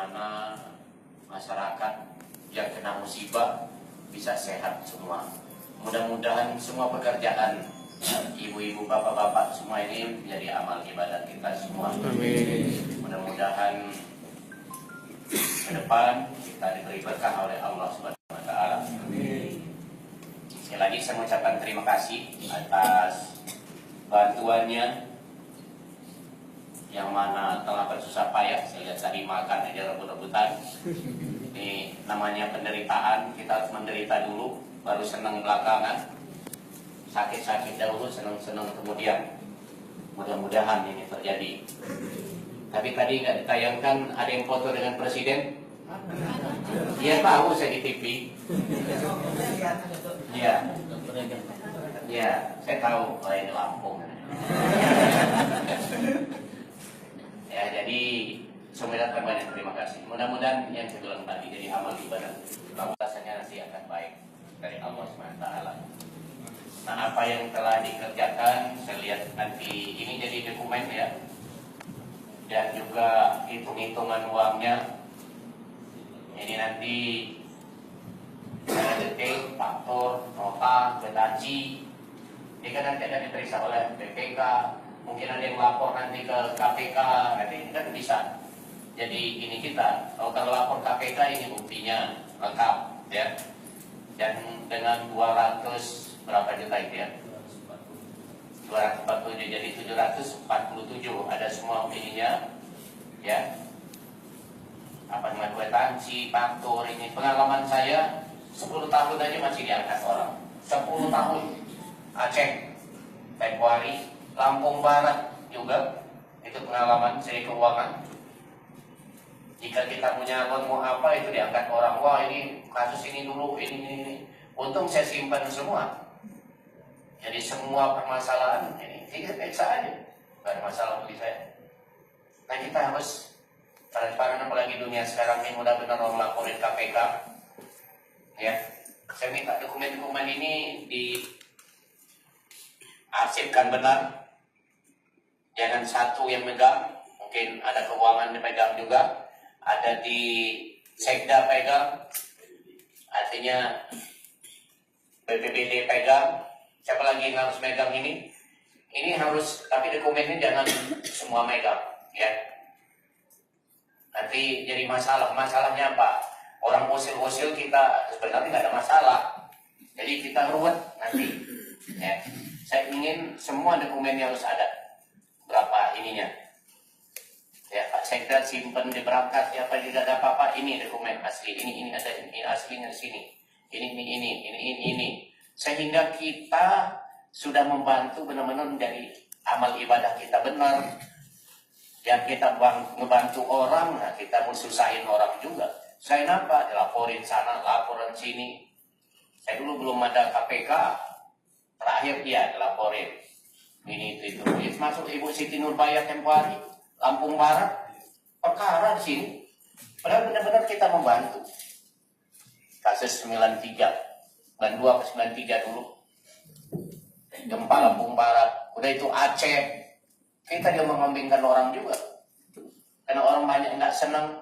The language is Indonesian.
mana masyarakat yang kena musibah bisa sehat semua. Mudah-mudahan semua pekerjaan ibu-ibu, bapak-bapak semua ini menjadi amal ibadah kita semua. Amin. Mudah-mudahan ke depan kita diberi berkah oleh Allah Subhanahu wa taala. Amin. Sekali lagi saya mengucapkan terima kasih atas bantuannya, yang mana telah bersusah payah. Saya lihat tadi makan aja rebut-rebutan. Ini namanya penderitaan, kita harus menderita dulu, baru senang belakangan. Sakit-sakit dahulu, senang-senang kemudian. Mudah-mudahan ini terjadi. Tapi tadi nggak ditayangkan, ada yang foto dengan presiden? Iya, tahu saya di TV. Iya. Iya, saya tahu. Oh, ini Lampung. Ya, jadi semuanya banyak terima kasih. Mudah-mudahan yang saya bilang tadi jadi amal ibadah. Rasanya nanti akan baik dari Allah SWT. Nah, apa yang telah dikerjakan, saya lihat nanti ini jadi dokumen ya, dan juga hitung-hitungan uangnya. Ini nanti secara detail, faktor, nota, kwitansi. Ini kan nanti akan diperiksa oleh BPK. Mungkin ada yang lapor nanti ke KPK, nanti kan bisa. Jadi ini kita, kalau lapor KPK ini buktinya lengkap ya. Dan dengan 200 berapa juta itu ya? 247, jadi 747 ada semua ininya ya. Apa namanya, kwitansi, faktur, ini pengalaman saya 10 tahun aja masih diangkat orang. 10 tahun Aceh, Februari, Lampung Barat juga itu pengalaman saya keuangan. Jika kita punya loan mau apa itu diangkat orang, wah ini kasus ini dulu, ini. Untung saya simpan semua. Jadi semua permasalahan ini tidak periksa aja, nggak ada masalah bagi saya. Nah, kita harus transparan, apalagi dunia sekarang ini mudah-mudahan orang melaporin KPK. Ya, saya minta dokumen-dokumen ini diarsipkan benar. Jangan satu yang megang, mungkin ada keuangan dipegang juga, ada di Sekda pegang, artinya BPBD pegang. Siapa lagi yang harus megang ini? Ini harus, tapi dokumennya jangan semua megang, ya. Nanti jadi masalah. Masalahnya apa? Orang usil-usil kita sebenarnya nggak ada masalah. Jadi kita ruwet nanti. Ya. Saya ingin semua dokumennya harus ada. Berapa ininya? Ya, Pak Sekda simpen di berangkat. Ya, Pak, tidak ada apa-apa. Ini dokumen asli. Ini ada. Ini aslinya di sini. Ini. Sehingga kita sudah membantu benar-benar dari amal ibadah kita benar. Yang kita membantu orang, nah kita mensusahin orang juga. Saya apa? Dilaporin sana, laporan sini. Saya dulu belum ada KPK, terakhir dia dilaporin. Ini itu. Masuk Ibu Siti Nurbaya tempo hari, Lampung Barat, perkara di sini. Padahal benar-benar kita membantu. Kasus 93, 92 ke 93 dulu. Gempa Lampung Barat, udah itu Aceh. Kita dia mengambingkan orang juga. Karena orang banyak nggak senang